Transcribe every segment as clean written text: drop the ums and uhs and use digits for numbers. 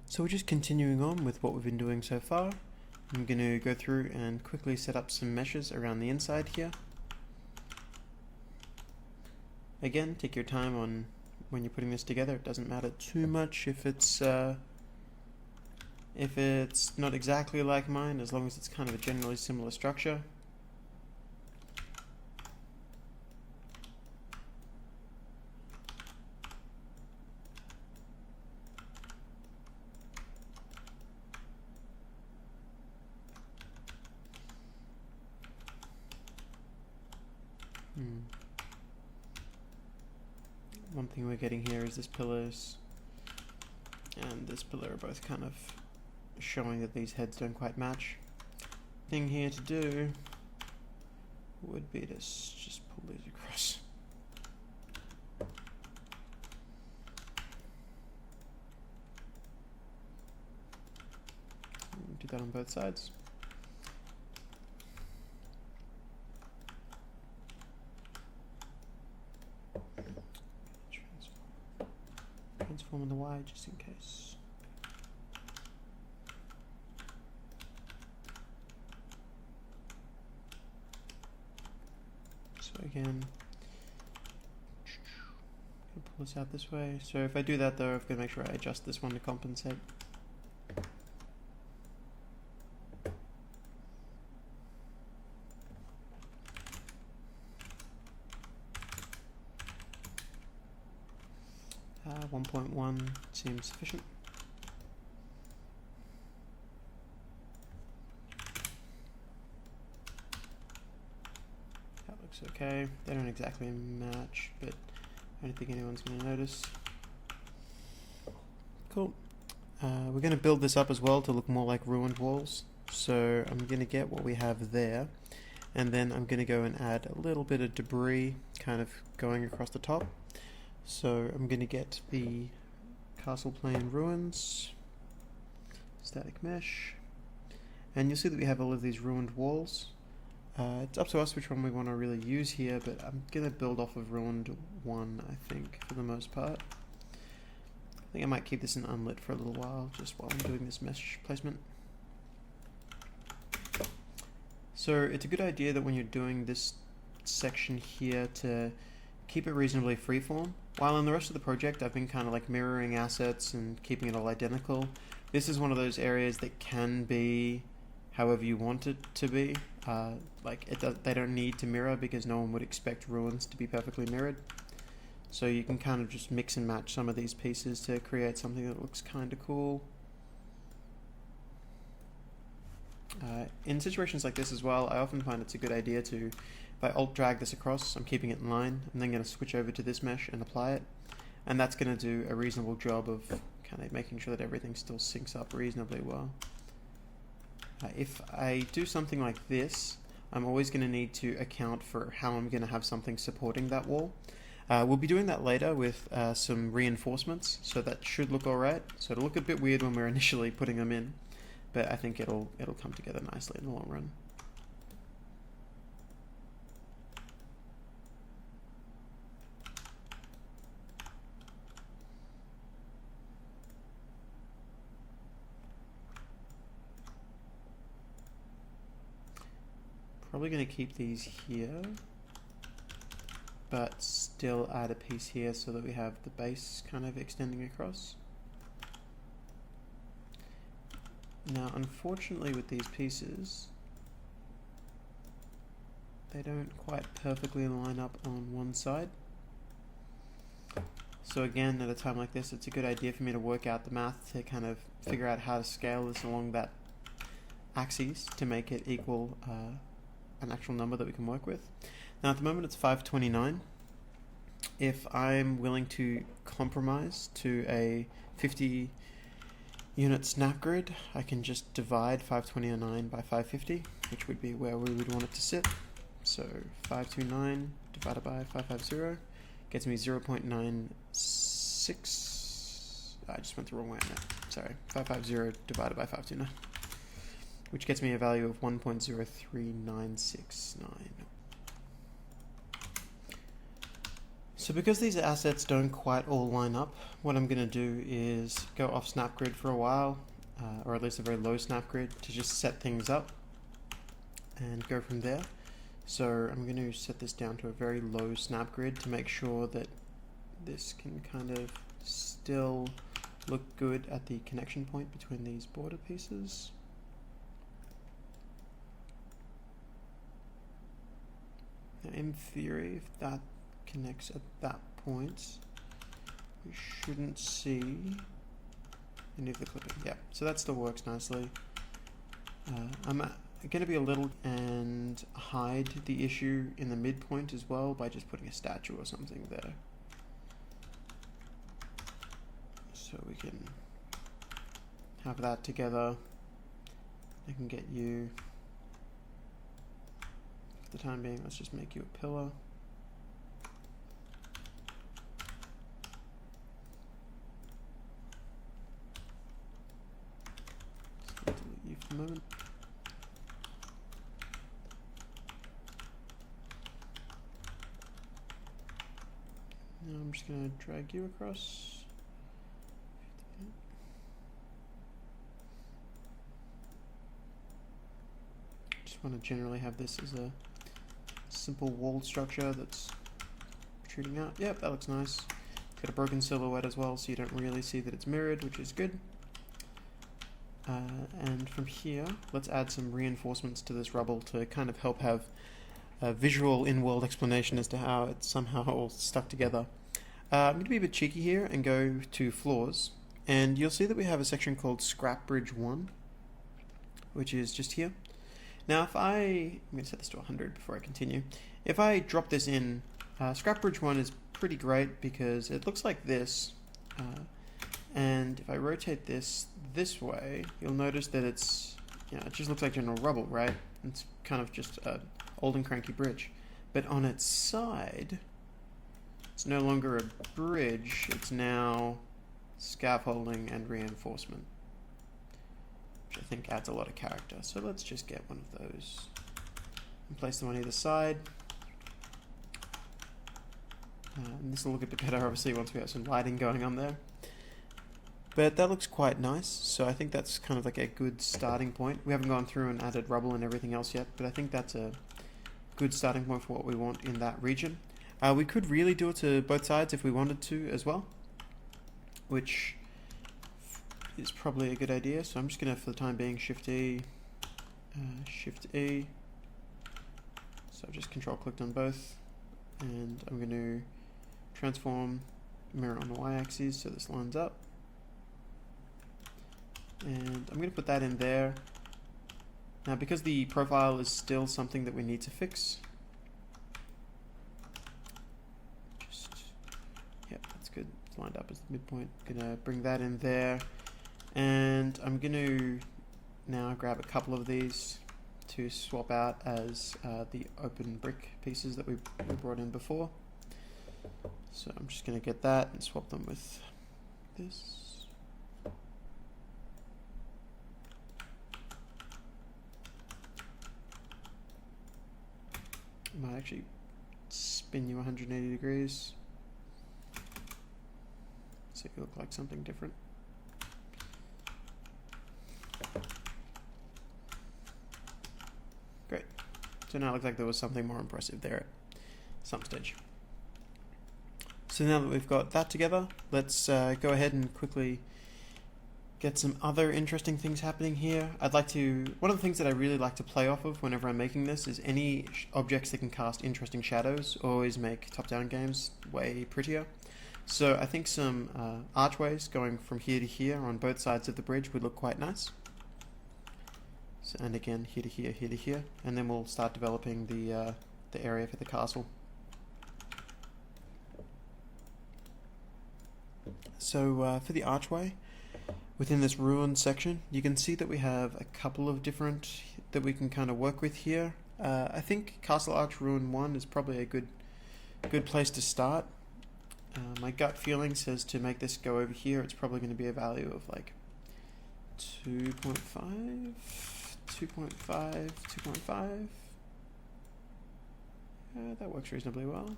So we're just continuing on with what we've been doing so far. I'm going to go through and quickly set up some meshes around the inside here. Again, take your time on when you're putting this together. It doesn't matter too much if it's not exactly like mine, as long as it's kind of a generally similar structure. One thing we're getting here is this pillars and this pillar are both kind of showing that these heads don't quite match. Thing here to do would be to just pull these across. Do that on both sides. Transform on the Y just in case. So again, pull this out this way. So if I do that though, I've got to make sure I adjust this one to compensate. Uh, 1.1 seems sufficient. That looks okay. They don't exactly match, but I don't think anyone's going to notice. Cool. We're going to build this up as well to look more like ruined walls. So I'm going to get what we have there, and then I'm going to go and add a little bit of debris kind of going across the top. So I'm going to get the castle plane ruins, static mesh, and you'll see that we have all of these ruined walls. It's up to us which one we want to really use here, but I'm going to build off of ruined 1, I think, for the most part. I think I might keep this in unlit for a little while, just while I'm doing this mesh placement. So it's a good idea that when you're doing this section here to keep it reasonably freeform. While in the rest of the project I've been kind of like mirroring assets and keeping it all identical, this is one of those areas that can be however you want it to be. They don't need to mirror because no one would expect ruins to be perfectly mirrored. So you can kind of just mix and match some of these pieces to create something that looks kind of cool. In situations like this as well, I often find it's a good idea to, if I alt drag this across, I'm keeping it in line, I'm then going to switch over to this mesh and apply it, and that's going to do a reasonable job of kind of making sure that everything still syncs up reasonably well. If I do something like this, I'm always going to need to account for how I'm going to have something supporting that wall. We'll be doing that later with some reinforcements, so that should look alright. So it'll look a bit weird when we're initially putting them in, but I think it'll come together nicely in the long run. Probably going to keep these here, but still add a piece here so that we have the base kind of extending across. Now, unfortunately with these pieces, they don't quite perfectly line up on one side. So again, at a time like this, it's a good idea for me to work out the math to kind of figure out how to scale this along that axis to make it equal an actual number that we can work with. Now at the moment it's 529. If I'm willing to compromise to a 50 unit snap grid, I can just divide 529 by 550, which would be where we would want it to sit. So 529 divided by 550 gets me 0.96. I just went the wrong way on that. Sorry, 550 divided by 529, which gets me a value of 1.03969. So because these assets don't quite all line up, what I'm going to do is go off snap grid for a while, or at least a very low snap grid, to just set things up and go from there. So I'm going to set this down to a very low snap grid to make sure that this can kind of still look good at the connection point between these border pieces. Now in theory, if that connects at that point, we shouldn't see any of the clipping. Yeah, so that still works nicely. I'm going to be a little and hide the issue in the midpoint as well by just putting a statue or something there. So we can have that together. I can get you, for the time being, let's just make you a pillar. So delete you for the moment. Now I'm just going to drag you across. Want to generally have this as a simple walled structure that's protruding out. Yep, that looks nice. It's got a broken silhouette as well, so you don't really see that it's mirrored, which is good. And from here, let's add some reinforcements to this rubble to kind of help have a visual in-world explanation as to how it's somehow all stuck together. I'm going to be a bit cheeky here and go to floors, and you'll see that we have a section called Scrap Bridge 1, which is just here. Now I'm going to set this to 100 before I continue. If I drop this in, Scrap Bridge 1 is pretty great because it looks like this. And if I rotate this way, you'll notice that it's, it just looks like general rubble, right? It's kind of just an old and cranky bridge. But on its side, it's no longer a bridge, it's now scaffolding and reinforcement, which I think adds a lot of character. So let's just get one of those and place them on either side. And this will look a bit better, obviously, once we have some lighting going on there. But that looks quite nice, so I think that's kind of like a good starting point. We haven't gone through and added rubble and everything else yet, but I think that's a good starting point for what we want in that region. We could really do it to both sides if we wanted to as well, which is probably a good idea. So I'm just going to, for the time being, Shift E. So I've just control clicked on both, and I'm going to transform mirror on the y-axis so this lines up. And I'm going to put that in there. Now, because the profile is still something that we need to fix, that's good. It's lined up as the midpoint. Gonna bring that in there, and I'm gonna now grab a couple of these to swap out as the open brick pieces that we brought in before. So I'm just gonna get that and swap them with this. I might actually spin you 180 degrees so you look like something different. Great. So now it looks like there was something more impressive there at some stage. So now that we've got that together, let's go ahead and quickly get some other interesting things happening here. One of the things that I really like to play off of whenever I'm making this is any objects that can cast interesting shadows always make top-down games way prettier. So I think some archways going from here to here on both sides of the bridge would look quite nice. So, and again, here to here, here to here, and then we'll start developing the area for the castle. So for the archway, within this ruin section, you can see that we have a couple of different that we can kind of work with here. I think Castle Arch Ruin 1 is probably a good place to start. My gut feeling says to make this go over here, it's probably going to be a value of like 2.5, 2.5, 2.5. That works reasonably well.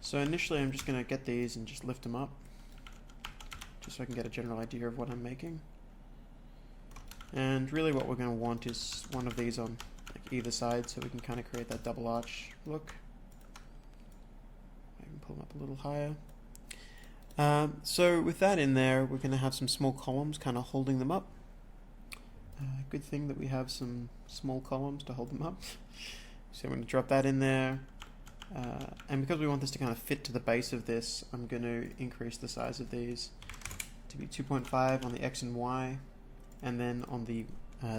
So initially I'm just going to get these and just lift them up, just so I can get a general idea of what I'm making. And really what we're going to want is one of these on like either side, so we can kind of create that double arch look. I can pull them up a little higher. So with that in there, we're going to have some small columns kind of holding them up. Good thing that we have some small columns to hold them up. So I'm going to drop that in there. And because we want this to kind of fit to the base of this, I'm going to increase the size of these to be 2.5 on the X and Y. And then on the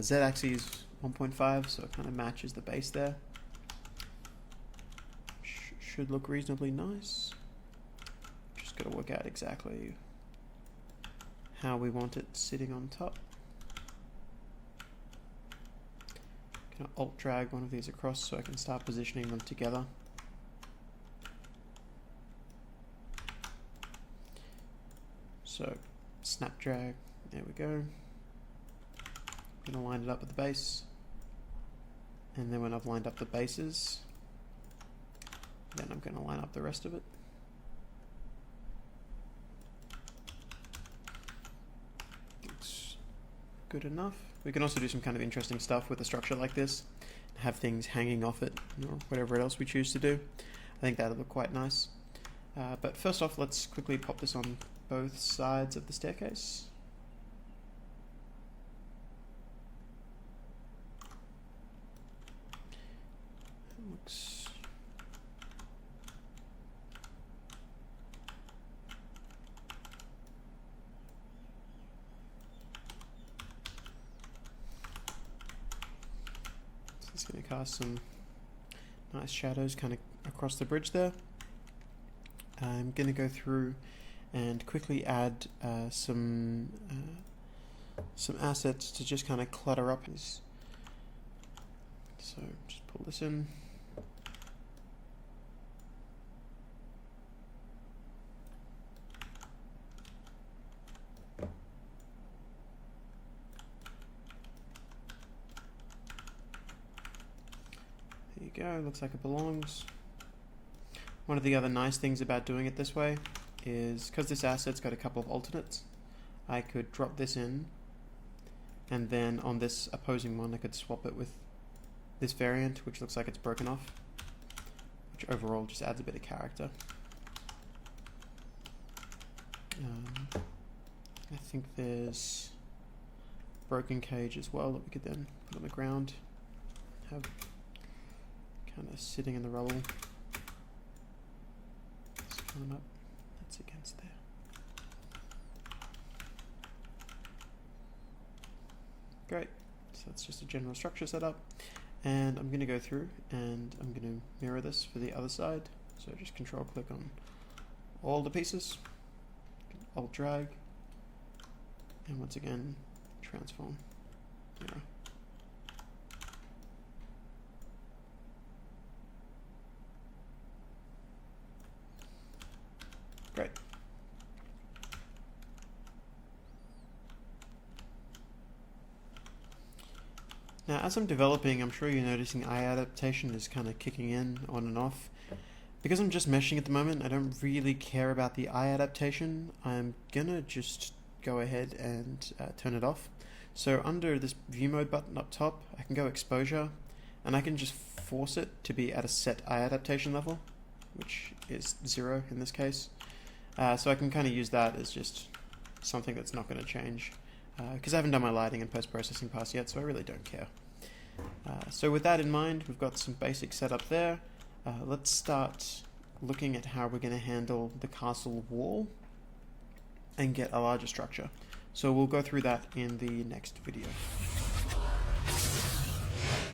Z axis 1.5, so it kind of matches the base there. Should look reasonably nice. Just got to work out exactly how we want it sitting on top. Kind of alt drag one of these across so I can start positioning them together. So snap drag, there we go. I'm going to line it up with the base, and then when I've lined up the bases, then I'm going to line up the rest of it. Looks good enough. We can also do some kind of interesting stuff with a structure like this, have things hanging off it, or whatever else we choose to do. I think that'll look quite nice. But first off, let's quickly pop this on both sides of the staircase. Looks so it's going to cast some nice shadows kind of across the bridge there. I'm going to go through and quickly add some assets to just kind of clutter up. So just pull this in. There you go, looks like it belongs. One of the other nice things about doing it this way is because this asset's got a couple of alternates, I could drop this in, and then on this opposing one I could swap it with this variant, which looks like it's broken off, which overall just adds a bit of character. I think there's broken cage as well that we could then put on the ground, have kind of sitting in the rubble. Let's climb up. That's against there. Great. So that's just a general structure setup. And I'm going to go through and I'm going to mirror this for the other side. So just control click on all the pieces, alt drag, and once again transform, mirror. Great. Now, as I'm developing, I'm sure you're noticing eye adaptation is kind of kicking in on and off. Because I'm just meshing at the moment, I don't really care about the eye adaptation. I'm gonna just go ahead and turn it off. So under this view mode button up top, I can go exposure, and I can just force it to be at a set eye adaptation level, which is 0 in this case. So I can kind of use that as just something that's not going to change, because I haven't done my lighting and post-processing pass yet, so I really don't care. So with that in mind, we've got some basic setup there. Let's start looking at how we're going to handle the castle wall and get a larger structure. So we'll go through that in the next video.